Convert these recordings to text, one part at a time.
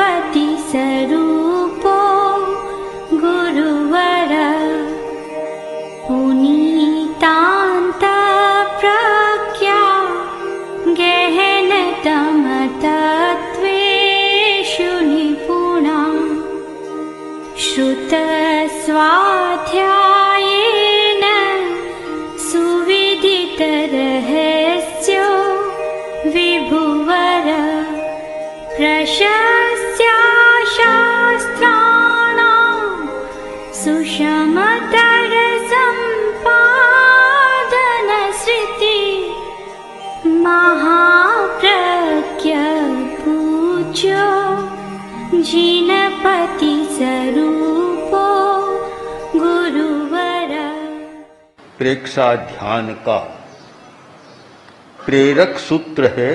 जिनपति स्वरूपो गुरुवर पुनीतान्त प्रज्ञा गहन तमतत्त्वेषु निपुणा श्रुत स्वाध्यायेन सुविदित रहस्यो विभुवर प्रशस्त्या शास्त्राणां सुषमतर सम्पादन श्रुति महाप्रज्ञ पूज्यो जिनपति स्वरूपो गुरुवर। प्रेक्षा ध्यान का प्रेरक सूत्र है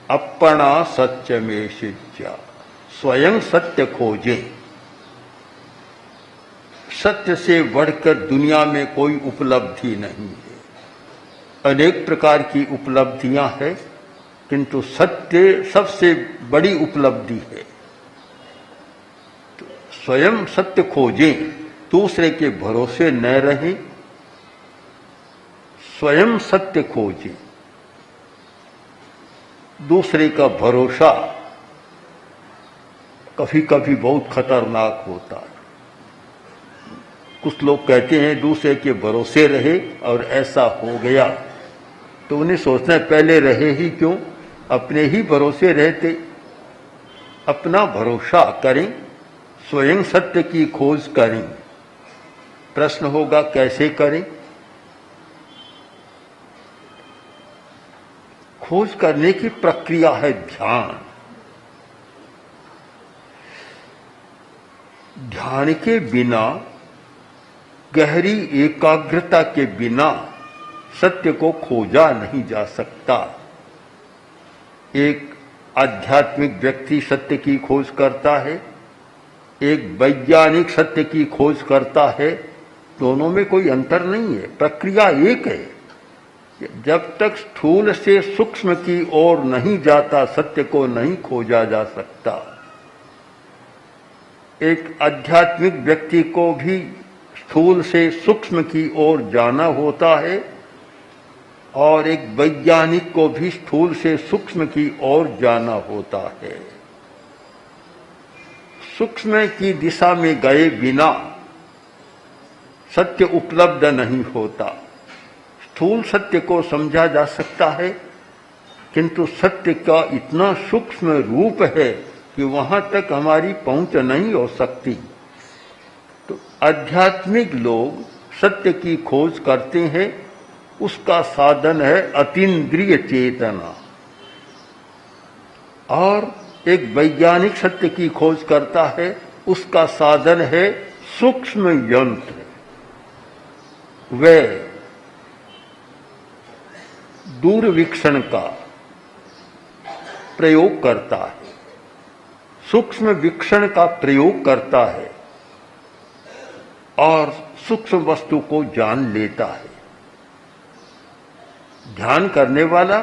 अपना सत्य में शिष्या, स्वयं सत्य खोजे। सत्य से बढ़कर दुनिया में कोई उपलब्धि नहीं है। अनेक प्रकार की उपलब्धियां हैं, किंतु सत्य सबसे बड़ी उपलब्धि है। तो स्वयं सत्य खोजें, दूसरे के भरोसे न रहें, स्वयं सत्य खोजें। दूसरे का भरोसा कभी कभी बहुत खतरनाक होता है। कुछ लोग कहते हैं दूसरे के भरोसे रहे और ऐसा हो गया, तो उन्हें सोचना है पहले रहे ही क्यों, अपने ही भरोसे रहते। अपना भरोसा करें, स्वयं सत्य की खोज करें। प्रश्न होगा कैसे करें? खोज करने की प्रक्रिया है ध्यान। ध्यान के बिना, गहरी एकाग्रता के बिना सत्य को खोजा नहीं जा सकता। एक आध्यात्मिक व्यक्ति सत्य की खोज करता है, एक वैज्ञानिक सत्य की खोज करता है। दोनों में कोई अंतर नहीं है, प्रक्रिया एक है। जब तक स्थूल से सूक्ष्म की ओर नहीं जाता, सत्य को नहीं खोजा जा सकता। एक आध्यात्मिक व्यक्ति को भी स्थूल से सूक्ष्म की ओर जाना होता है, और एक वैज्ञानिक को भी स्थूल से सूक्ष्म की ओर जाना होता है। सूक्ष्म की दिशा में गए बिना सत्य उपलब्ध नहीं होता। स्थूल सत्य को समझा जा सकता है, किंतु सत्य का इतना सूक्ष्म रूप है कि वहां तक हमारी पहुंच नहीं हो सकती। तो आध्यात्मिक लोग सत्य की खोज करते हैं, उसका साधन है अतीन्द्रिय चेतना। और एक वैज्ञानिक सत्य की खोज करता है, उसका साधन है सूक्ष्म यंत्र। वह दूरवीक्षण का प्रयोग करता है, सूक्ष्म वीक्षण का प्रयोग करता है और सूक्ष्म वस्तु को जान लेता है। ध्यान करने वाला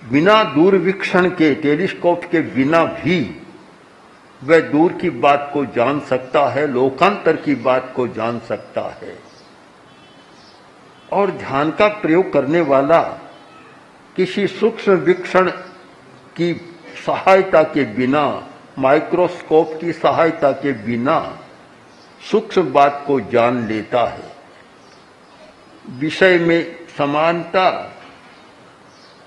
बिना दूरवीक्षण के, टेलीस्कोप के बिना भी वह दूर की बात को जान सकता है, लोकांतर की बात को जान सकता है। और ध्यान का प्रयोग करने वाला किसी सूक्ष्म वीक्षण की सहायता के बिना, माइक्रोस्कोप की सहायता के बिना सूक्ष्म बात को जान लेता है। विषय में समानता,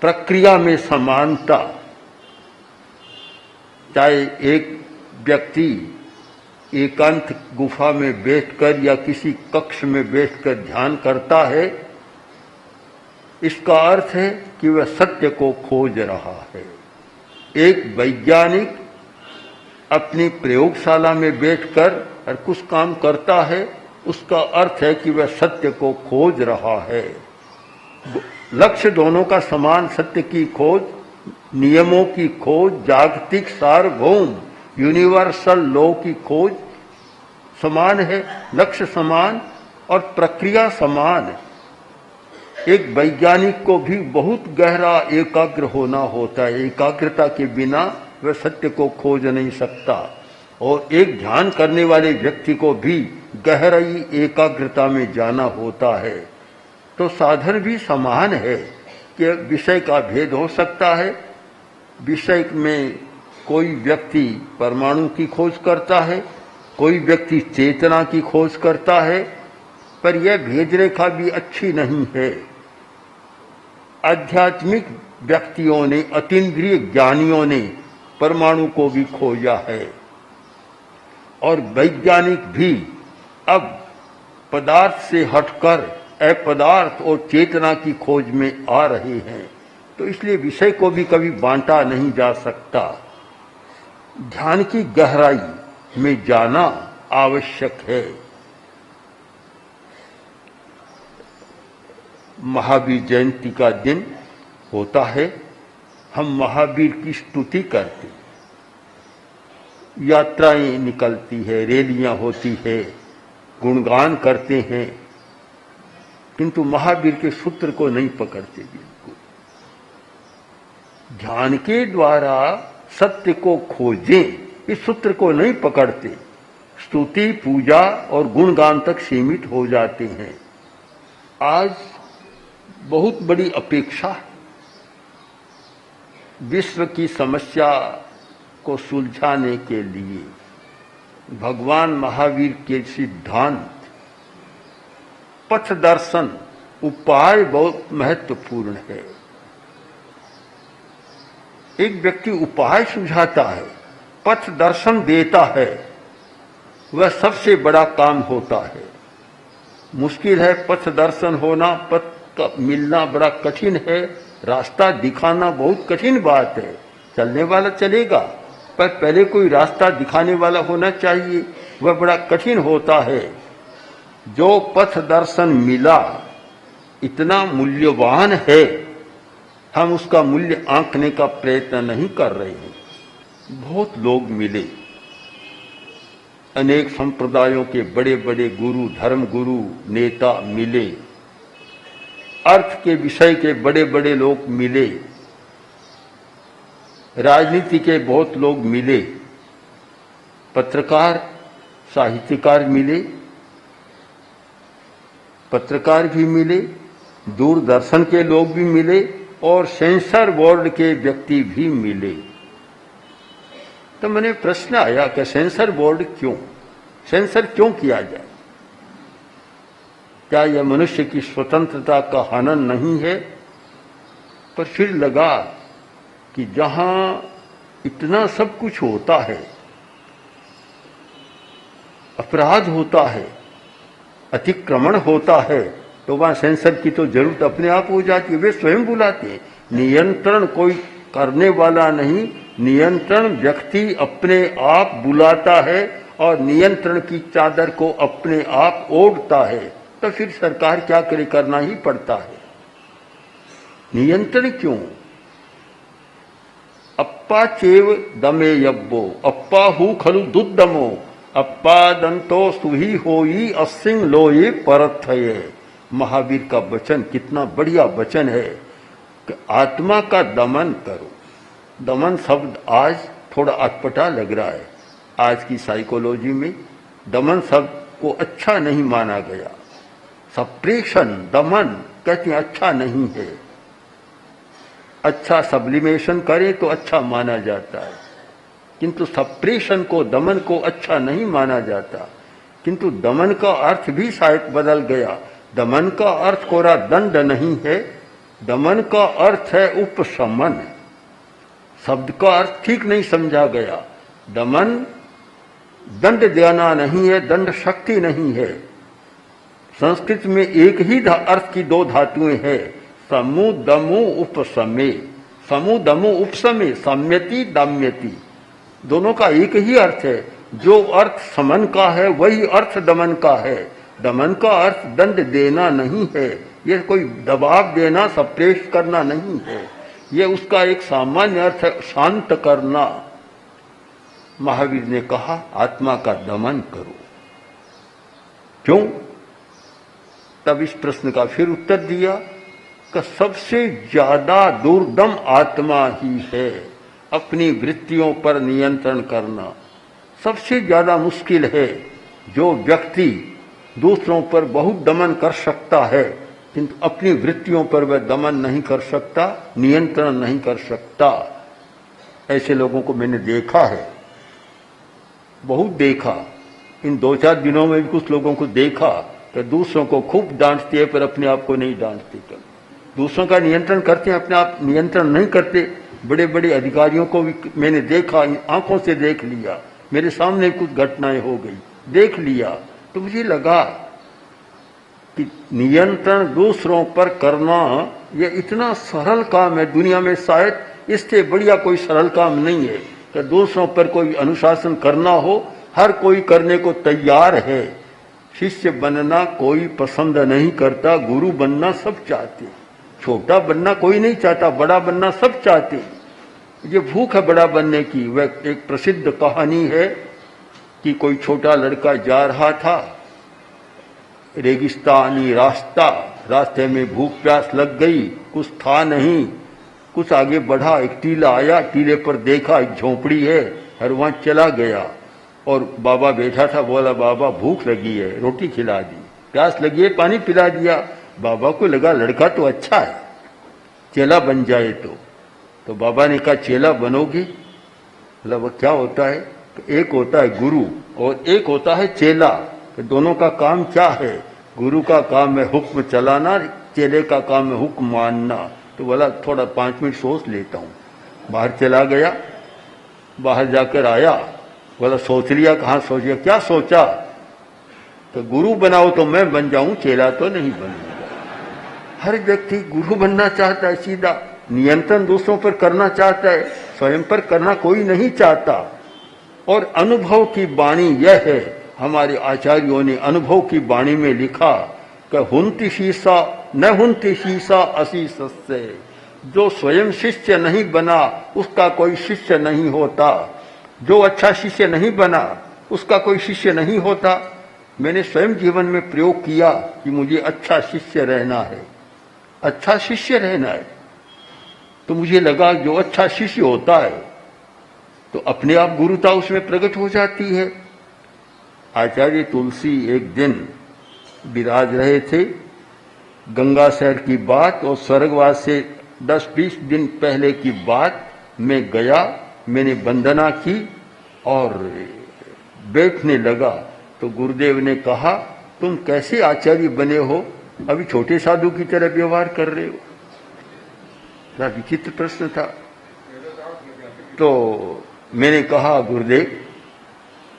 प्रक्रिया में समानता। चाहे एक व्यक्ति एकांत गुफा में बैठकर या किसी कक्ष में बैठकर ध्यान करता है, इसका अर्थ है कि वह सत्य को खोज रहा है। एक वैज्ञानिक अपनी प्रयोगशाला में बैठकर और कुछ काम करता है, उसका अर्थ है कि वह सत्य को खोज रहा है। लक्ष्य दोनों का समान, सत्य की खोज, नियमों की खोज, जागतिक सार्वभौम यूनिवर्सल लॉ की खोज समान है, लक्ष्य समान और प्रक्रिया समान। एक वैज्ञानिक को भी बहुत गहरा एकाग्र होना होता है। एकाग्रता के बिना वह सत्य को खोज नहीं सकता। और एक ध्यान करने वाले व्यक्ति को भी गहराई एकाग्रता में जाना होता है। तो साधन भी समान है कि विषय का भेद हो सकता है। विषय में कोई व्यक्ति परमाणु की खोज करता है, कोई व्यक्ति चेतना की खोज करता है, पर यह भेद रेखा भी अच्छी नहीं है। आध्यात्मिक व्यक्तियों ने, अतीन्द्रिय ज्ञानियों ने परमाणु को भी खोजा है, और वैज्ञानिक भी अब पदार्थ से हटकर अपदार्थ और चेतना की खोज में आ रहे हैं। तो इसलिए विषय को भी कभी बांटा नहीं जा सकता। ध्यान की गहराई में जाना आवश्यक है। महावीर जयंती का दिन होता है, हम महावीर की स्तुति करते, यात्राएं निकलती है, रैलियां होती है, गुणगान करते हैं, किंतु महावीर के सूत्र को नहीं पकड़ते। बिल्कुल ध्यान के द्वारा सत्य को खोजें, इस सूत्र को नहीं पकड़ते। स्तुति, पूजा और गुणगान तक सीमित हो जाते हैं। आज बहुत बड़ी अपेक्षा है। विश्व की समस्या को सुलझाने के लिए भगवान महावीर के सिद्धांत, पथ दर्शन, उपाय बहुत महत्वपूर्ण है। एक व्यक्ति उपाय सुझाता है, पथ दर्शन देता है, वह सबसे बड़ा काम होता है। मुश्किल है पथ दर्शन होना, पथ का मिलना बड़ा कठिन है, रास्ता दिखाना बहुत कठिन बात है। चलने वाला चलेगा, पर पहले कोई रास्ता दिखाने वाला होना चाहिए, वह बड़ा कठिन होता है। जो पथ दर्शन मिला इतना मूल्यवान है, हम उसका मूल्य आंकने का प्रयत्न नहीं कर रहे हैं। बहुत लोग मिले, अनेक संप्रदायों के बड़े बड़े गुरु, धर्म गुरु, नेता मिले, अर्थ के विषय के बड़े बड़े लोग मिले, राजनीति के बहुत लोग मिले, पत्रकार, साहित्यकार मिले, पत्रकार भी मिले, दूरदर्शन के लोग भी मिले, और सेंसर बोर्ड के व्यक्ति भी मिले। तो मैंने प्रश्न आया कि सेंसर बोर्ड क्यों, सेंसर क्यों किया जाए? क्या यह मनुष्य की स्वतंत्रता का हनन नहीं है? पर फिर लगा कि जहां इतना सब कुछ होता है, अपराध होता है, अतिक्रमण होता है, तो वहां सेंसर की तो जरूरत अपने आप हो जाती है। वे स्वयं बुलाते हैं। नियंत्रण कोई करने वाला नहीं, नियंत्रण व्यक्ति अपने आप बुलाता है और नियंत्रण की चादर को अपने आप ओढ़ता है। तो फिर सरकार क्या करे, करना ही पड़ता है। नियंत्रण क्यों? अप्पा चेव दमे यब्बो, अप्पा हु खलु दुद्दमो, अप्पा दंतो सुही होई असिंग लोये परथये। महावीर का वचन कितना बढ़िया वचन है कि आत्मा का दमन करो। दमन शब्द आज थोड़ा अटपटा लग रहा है। आज की साइकोलॉजी में दमन शब्द को अच्छा नहीं माना गया। सप्रेशन, दमन कहते हैं अच्छा नहीं है। अच्छा सब्लिमेशन करे तो अच्छा माना जाता है, किंतु सप्रेशन को, दमन को अच्छा नहीं माना जाता। किंतु दमन का अर्थ भी शायद बदल गया। दमन का अर्थ कोरा दंड नहीं है, दमन का अर्थ है उपशमन। शब्द का अर्थ ठीक नहीं समझा गया। दमन दंड देना नहीं है, दंड शक्ति नहीं है। संस्कृत में एक ही अर्थ की दो धातुएं हैं, समु दमु उपसमे। समु दमु उपसमे, सम्यति दम्यति, दोनों का एक ही अर्थ है। जो अर्थ समन का है वही अर्थ दमन का है। दमन का अर्थ दंड देना नहीं है, यह कोई दबाव देना, सप्रेस करना नहीं है। यह उसका एक सामान्य अर्थ है, शांत करना। महावीर ने कहा आत्मा का दमन करो। क्यों? तब इस प्रश्न का फिर उत्तर दिया कि सबसे ज्यादा दुर्दम आत्मा ही है। अपनी वृत्तियों पर नियंत्रण करना सबसे ज्यादा मुश्किल है। जो व्यक्ति दूसरों पर बहुत दमन कर सकता है किंतु अपनी वृत्तियों पर वह दमन नहीं कर सकता, नियंत्रण नहीं कर सकता, ऐसे लोगों को मैंने देखा है, बहुत देखा। इन 2-4 दिनों में भी कुछ लोगों को देखा कि दूसरों को खूब डांटते हैं पर अपने आप को नहीं डांटते। दूसरों का नियंत्रण करते हैं, अपने आप नियंत्रण नहीं करते। बड़े बड़े अधिकारियों को भी मैंने देखा, आंखों से देख लिया, मेरे सामने कुछ घटनाएं हो गई, देख लिया, तो मुझे लगा कि नियंत्रण दूसरों पर करना यह इतना सरल काम है, दुनिया में शायद इससे बढ़िया कोई सरल काम नहीं है कि दूसरों पर कोई अनुशासन करना हो। हर कोई करने को तैयार है। शिष्य बनना कोई पसंद नहीं करता, गुरु बनना सब चाहते। छोटा बनना कोई नहीं चाहता, बड़ा बनना सब चाहते। ये भूख है बड़ा बनने की। वह एक प्रसिद्ध कहानी है कि कोई छोटा लड़का जा रहा था, रेगिस्तानी रास्ता, रास्ते में भूख प्यास लग गई, कुछ था नहीं, कुछ आगे बढ़ा, एक टीला आया, टीले पर देखा एक झोपड़ी है और वहां चला गया और बाबा बैठा था। बोला बाबा भूख लगी है, रोटी खिला दी, प्यास लगी है, पानी पिला दिया। बाबा को लगा लड़का तो अच्छा है, चेला बन जाए तो बाबा ने कहा चेला बनोगे? बोला वो क्या होता है? एक होता है गुरु और एक होता है चेला। तो दोनों का काम क्या है? गुरु का काम है हुक्म चलाना, चेले का काम है हुक्म मानना। तो बोला थोड़ा 5 मिनट सोच लेता हूँ। बाहर चला गया, बाहर जाकर आया, बोला सोच लिया? कहाँ सोच लिया? क्या सोचा? तो गुरु बनाओ तो मैं बन जाऊं, चेला तो नहीं बनूंगा। हर व्यक्ति गुरु बनना चाहता है, सीधा नियंत्रण दूसरों पर करना चाहता है, स्वयं पर करना कोई नहीं चाहता। और अनुभव की वाणी यह है, हमारे आचार्यों ने अनुभव की वाणी में लिखा कि हुंति शीसा न हुंति शीसा अशीष से। जो स्वयं शिष्य नहीं बना उसका कोई शिष्य नहीं होता, जो अच्छा शिष्य नहीं बना उसका कोई शिष्य नहीं होता। मैंने स्वयं जीवन में प्रयोग किया कि मुझे अच्छा शिष्य रहना है, अच्छा शिष्य रहना है। तो मुझे लगा जो अच्छा शिष्य होता है तो अपने आप गुरुता उसमें प्रकट हो जाती है। आचार्य तुलसी एक दिन विराज रहे थे, गंगा शहर की बात और स्वर्गवास से 10-20 दिन पहले की बात। मैं गया, मैंने वंदना की और बैठने लगा तो गुरुदेव ने कहा तुम कैसे आचार्य बने हो, अभी छोटे साधु की तरह व्यवहार कर रहे हो। बड़ा विचित्र प्रश्न था। तो मैंने कहा गुरुदेव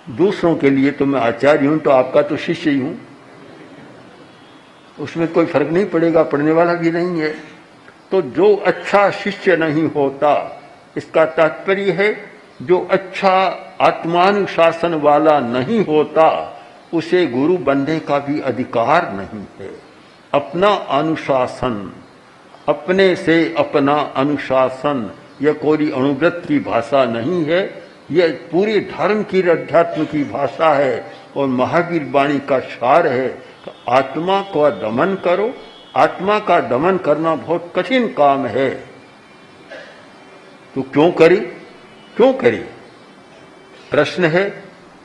दूसरों के लिए तो मैं आचार्य हूं, तो आपका तो शिष्य ही हूं, उसमें कोई फर्क नहीं पड़ेगा, पढ़ने वाला भी नहीं है। तो जो अच्छा शिष्य नहीं होता, इसका तात्पर्य है जो अच्छा आत्मानुशासन वाला नहीं होता उसे गुरु बनने का भी अधिकार नहीं है। अपना अनुशासन, अपने से अपना अनुशासन, यह कोई अनुव्रत की भाषा नहीं है, यह पूरे धर्म की अध्यात्म की भाषा है और महावीर वाणी का सार है। तो आत्मा का दमन करो। आत्मा का दमन करना बहुत कठिन काम है, तो क्यों करे? क्यों करे? प्रश्न है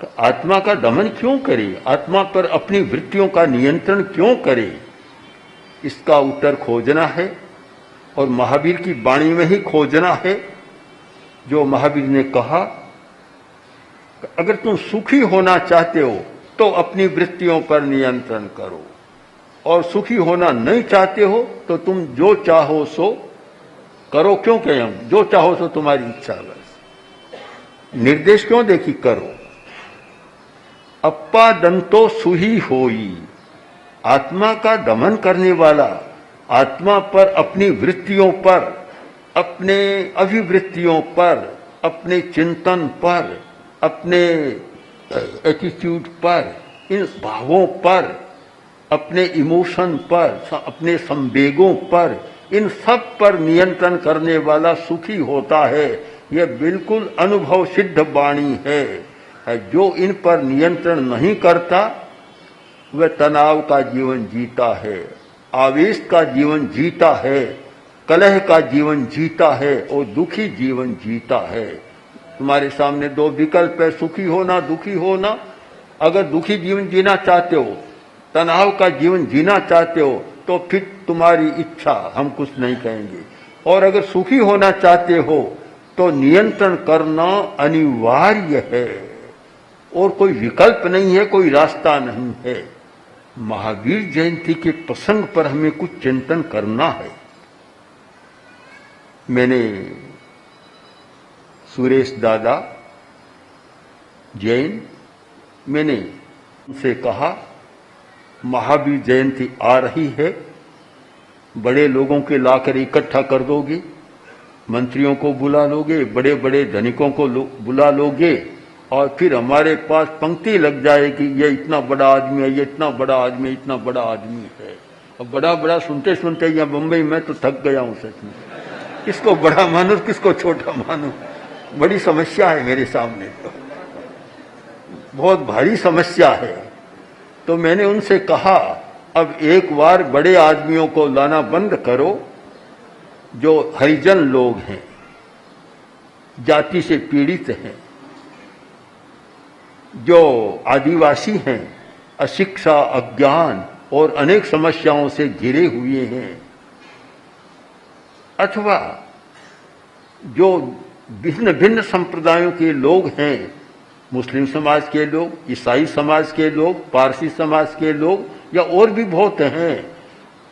तो आत्मा का दमन क्यों करे? आत्मा पर अपनी वृत्तियों का नियंत्रण क्यों करे? इसका उत्तर खोजना है और महावीर की वाणी में ही खोजना है। जो महावीर ने कहा अगर तुम सुखी होना चाहते हो तो अपनी वृत्तियों पर नियंत्रण करो, और सुखी होना नहीं चाहते हो तो तुम जो चाहो सो करो। क्यों कहें हम? जो चाहो सो तुम्हारी इच्छा, बस निर्देश क्यों देखी करो। अप्पा दंतो सुही होई। आत्मा का दमन करने वाला, आत्मा पर, अपनी वृत्तियों पर, अपने अभिवृत्तियों पर, अपने चिंतन पर, अपने एटीट्यूड पर, इन भावों पर, अपने इमोशन पर, अपने संवेगों पर, इन सब पर नियंत्रण करने वाला सुखी होता है। यह बिल्कुल अनुभव सिद्ध वाणी है। जो इन पर नियंत्रण नहीं करता वह तनाव का जीवन जीता है, आवेश का जीवन जीता है, कलह का जीवन जीता है और दुखी जीवन जीता है। तुम्हारे सामने दो विकल्प है, सुखी होना, दुखी होना। अगर दुखी जीवन जीना चाहते हो, तनाव का जीवन जीना चाहते हो, तो फिर तुम्हारी इच्छा, हम कुछ नहीं कहेंगे। और अगर सुखी होना चाहते हो तो नियंत्रण करना अनिवार्य है और कोई विकल्प नहीं है, कोई रास्ता नहीं है। महावीर जयंती के प्रसंग पर हमें कुछ चिंतन करना है। मैंने सुरेश दादा जैन, मैंने उनसे कहा महावीर जयंती आ रही है, बड़े लोगों के लाकर इकट्ठा कर दोगे, मंत्रियों को बुला लोगे, बड़े बड़े धनिकों को बुला लोगे, और फिर हमारे पास पंक्ति लग जाएगी, ये इतना बड़ा आदमी है, ये इतना बड़ा आदमी, इतना बड़ा आदमी है। और बड़ा बड़ा सुनते सुनते यहाँ बम्बई में तो थक गया हूँ सच में। किसको बड़ा मानूं, किसको छोटा मानूं, बड़ी समस्या है मेरे सामने, तो बहुत भारी समस्या है। तो मैंने उनसे कहा अब एक बार बड़े आदमियों को लाना बंद करो, जो हरिजन लोग हैं, जाति से पीड़ित हैं, जो आदिवासी हैं, अशिक्षा, अज्ञान और अनेक समस्याओं से घिरे हुए हैं, अथवा जो भिन्न भिन्न संप्रदायों के लोग हैं, मुस्लिम समाज के लोग, ईसाई समाज के लोग, पारसी समाज के लोग, या और भी बहुत हैं,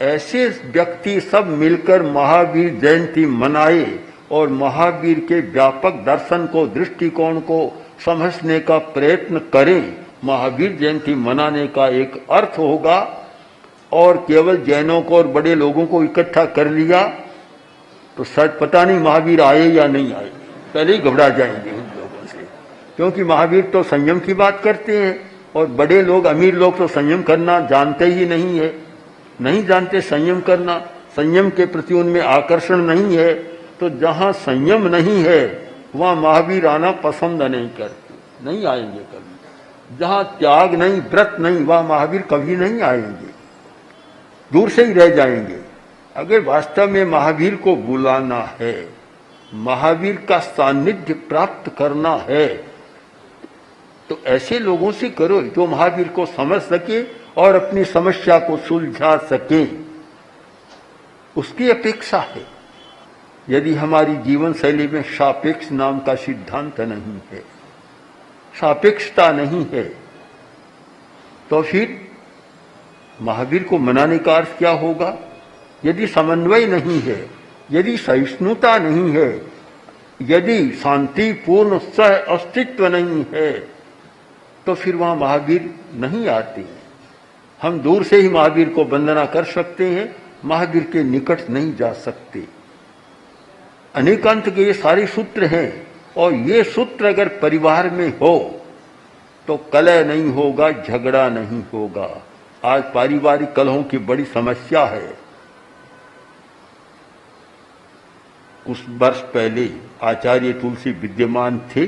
ऐसे व्यक्ति सब मिलकर महावीर जयंती मनाए और महावीर के व्यापक दर्शन को, दृष्टिकोण को समझने का प्रयत्न करें। महावीर जयंती मनाने का एक अर्थ होगा, और केवल जैनों को और बड़े लोगों को इकट्ठा कर लिया तो शायद पता नहीं महावीर आए या नहीं आए, पहले ही घबरा जाएंगे उन लोगों से, क्योंकि महावीर तो संयम की बात करते हैं और बड़े लोग, अमीर लोग तो संयम करना जानते ही नहीं है, नहीं जानते संयम करना, संयम के प्रति उनमें आकर्षण नहीं है। तो जहां संयम नहीं है वहां महावीर आना पसंद नहीं करते, नहीं आएंगे कभी। जहां त्याग नहीं, व्रत नहीं, वहां महावीर कभी नहीं आएंगे, दूर से ही रह जाएंगे। अगर वास्तव में महावीर को बुलाना है, महावीर का सानिध्य प्राप्त करना है, तो ऐसे लोगों से करो जो महावीर को समझ सके और अपनी समस्या को सुलझा सके, उसकी अपेक्षा है। यदि हमारी जीवन शैली में सापेक्ष नाम का सिद्धांत नहीं है, सापेक्षता नहीं है, तो फिर महावीर को मनाने का अर्थ क्या होगा? यदि समन्वय नहीं है, यदि सहिष्णुता नहीं है, यदि शांतिपूर्ण सह अस्तित्व नहीं है, तो फिर वहां महावीर नहीं आते। हम दूर से ही महावीर को वंदना कर सकते हैं, महावीर के निकट नहीं जा सकते। अनेकांत के ये सारे सूत्र हैं, और ये सूत्र अगर परिवार में हो तो कलह नहीं होगा, झगड़ा नहीं होगा। आज पारिवारिक कलहों की बड़ी समस्या है। कुछ वर्ष पहले आचार्य तुलसी विद्यमान थे,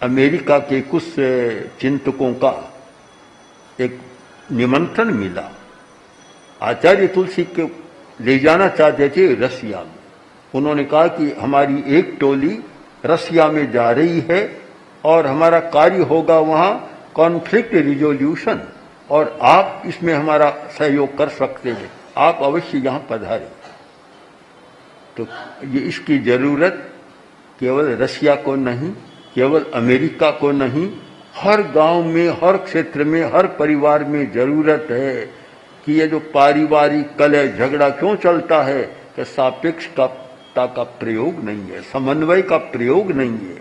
अमेरिका के कुछ चिंतकों का एक निमंत्रण मिला, आचार्य तुलसी को ले जाना चाहते थे रसिया में। उन्होंने कहा कि हमारी एक टोली रसिया में जा रही है और हमारा कार्य होगा वहां कॉन्फ्लिक्ट रिजोल्यूशन, और आप इसमें हमारा सहयोग कर सकते हैं, आप अवश्य यहां पधारें। तो ये इसकी जरूरत केवल रशिया को नहीं, केवल अमेरिका को नहीं, हर गांव में, हर क्षेत्र में, हर परिवार में जरूरत है कि ये जो पारिवारिक कलह झगड़ा क्यों चलता है कि सापेक्षता का प्रयोग नहीं है, समन्वय का प्रयोग नहीं है,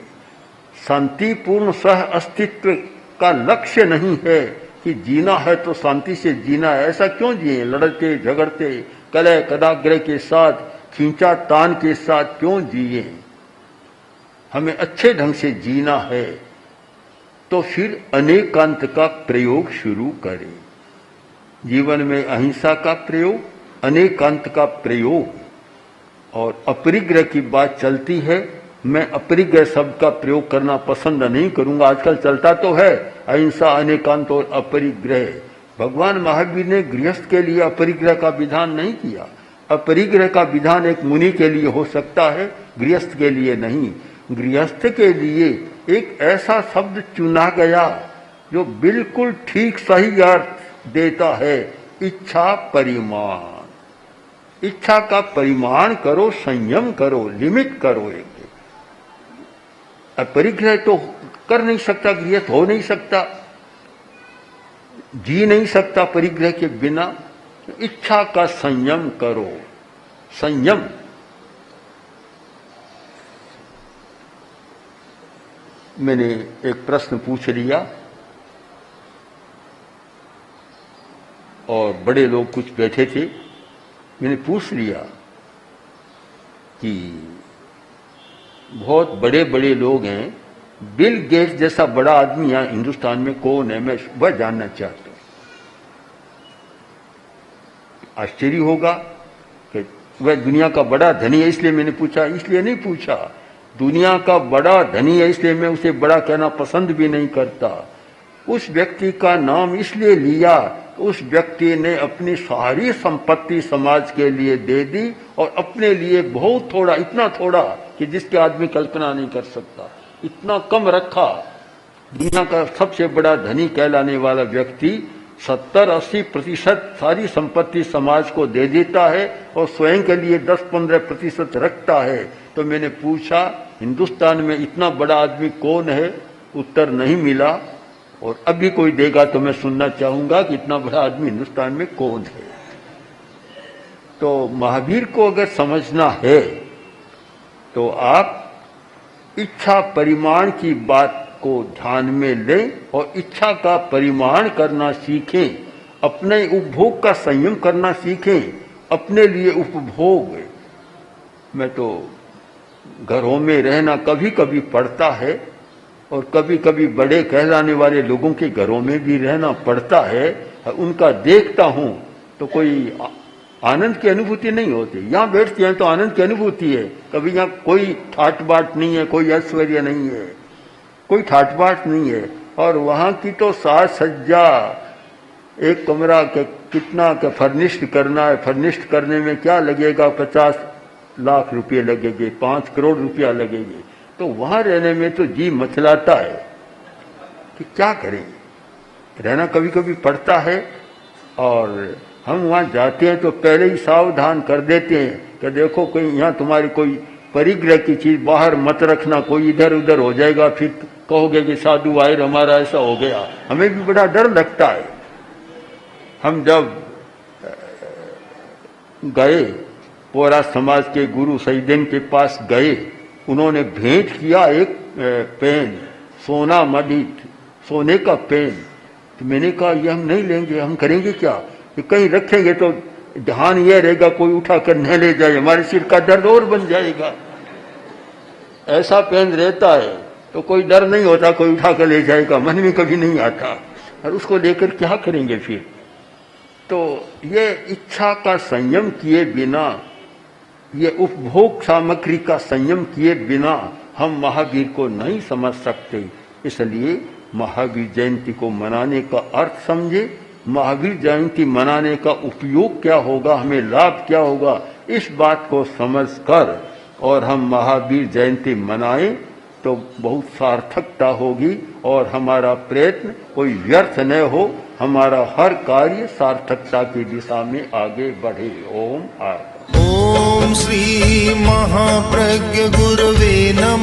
शांतिपूर्ण सह अस्तित्व का लक्ष्य नहीं है कि जीना है तो शांति से जीना है। ऐसा क्यों जिए, लड़ते झगड़ते कलह कदाग्रह के साथ, खींचा तान के साथ क्यों जिए? हमें अच्छे ढंग से जीना है तो फिर अनेकांत का प्रयोग शुरू करें। जीवन में अहिंसा का प्रयोग, अनेकांत का प्रयोग, और अपरिग्रह की बात चलती है। मैं अपरिग्रह शब्द का प्रयोग करना पसंद नहीं करूंगा, आजकल चलता तो है अहिंसा, अनेकांत और अपरिग्रह। भगवान महावीर ने गृहस्थ के लिए अपरिग्रह का विधान नहीं किया। अपरिग्रह का विधान एक मुनि के लिए हो सकता है, गृहस्थ के लिए नहीं। गृहस्थ के लिए एक ऐसा शब्द चुना गया जो बिल्कुल ठीक सही अर्थ देता है, इच्छा परिमाण। इच्छा का परिमाण करो, संयम करो, लिमिट करो। एक अपरिग्रह तो कर नहीं सकता, गृहस्थ हो नहीं सकता, जी नहीं सकता परिग्रह के बिना। इच्छा का संयम करो, संयम। मैंने एक प्रश्न पूछ लिया और बड़े लोग कुछ बैठे थे, मैंने पूछ लिया कि बहुत बड़े बड़े लोग हैं, बिल गेट्स जैसा बड़ा आदमी यहाँ हिंदुस्तान में कौन है, मैं वह जानना चाहता हूं। आश्चर्य होगा कि वह दुनिया का बड़ा धनी है इसलिए मैंने पूछा, इसलिए नहीं पूछा। दुनिया का बड़ा धनी है इसलिए मैं उसे बड़ा कहना पसंद भी नहीं करता। उस व्यक्ति का नाम इसलिए लिया, उस व्यक्ति ने अपनी सारी संपत्ति समाज के लिए दे दी और अपने लिए बहुत थोड़ा, इतना थोड़ा कि जिसके आदमी कल्पना नहीं कर सकता, इतना कम रखा। दुनिया का सबसे बड़ा धनी कहलाने वाला व्यक्ति 70-80% सारी संपत्ति समाज को दे देता है और स्वयं के लिए 10-15% रखता है। तो मैंने पूछा हिंदुस्तान में इतना बड़ा आदमी कौन है, उत्तर नहीं मिला। और अभी कोई देगा तो मैं सुनना चाहूंगा कि इतना बड़ा आदमी हिंदुस्तान में कौन है। तो महावीर को अगर समझना है तो आप इच्छा परिमाण की बात को ध्यान में लें और इच्छा का परिमाण करना सीखें, अपने उपभोग का संयम करना सीखें, अपने लिए उपभोग। मैं तो घरों में रहना कभी कभी पड़ता है और कभी कभी बड़े कहलाने वाले लोगों के घरों में भी रहना पड़ता है। उनका देखता हूं तो कोई आनंद की अनुभूति नहीं होती। यहाँ बैठते हैं तो आनंद की अनुभूति है, कभी यहाँ कोई ठाट बाट नहीं है, कोई ऐश्वर्य नहीं है, कोई ठाट बाट नहीं है। और वहाँ की तो साज सज्जा, एक कमरा के कितना के फर्निश्ड करना है, फर्निश्ड करने में क्या लगेगा, 50 लाख रुपये लगेंगे, 5 करोड़ रुपया लगेंगे। तो वहाँ रहने में तो जी मचलाता है कि क्या करें, रहना कभी कभी पड़ता है। और हम वहाँ जाते हैं तो पहले ही सावधान कर देते हैं कि देखो कोई यहाँ तुम्हारी कोई परिग्रह की चीज बाहर मत रखना, कोई इधर उधर हो जाएगा, फिर कहोगे कि साधु आयर हमारा ऐसा हो गया। हमें भी बड़ा डर लगता है। हम जब गए पोरा समाज के गुरु सईदेन के पास गए, उन्होंने भेंट किया एक पेन, सोना मडित, सोने का पेन। तो मैंने कहा ये हम नहीं लेंगे, हम करेंगे क्या, कि कहीं रखेंगे तो ध्यान ये रहेगा कोई उठा कर न ले जाए, हमारे सिर का दर्द और बन जाएगा। ऐसा पेन रहता है तो कोई डर नहीं होता कोई उठा कर ले जाएगा, मन में कभी नहीं आता। और उसको लेकर क्या करेंगे फिर। तो ये इच्छा का संयम किए बिना, ये उपभोग सामग्री का संयम किए बिना हम महावीर को नहीं समझ सकते। इसलिए महावीर जयंती को मनाने का अर्थ समझे, महावीर जयंती मनाने का उपयोग क्या होगा, हमें लाभ क्या होगा, इस बात को समझकर और हम महावीर जयंती मनाएं तो बहुत सार्थकता होगी और हमारा प्रयत्न कोई व्यर्थ न हो, हमारा हर कार्य सार्थकता की दिशा में आगे बढ़े। ओम आर ओम श्री महाप्रज्ञ गुरवे नमः।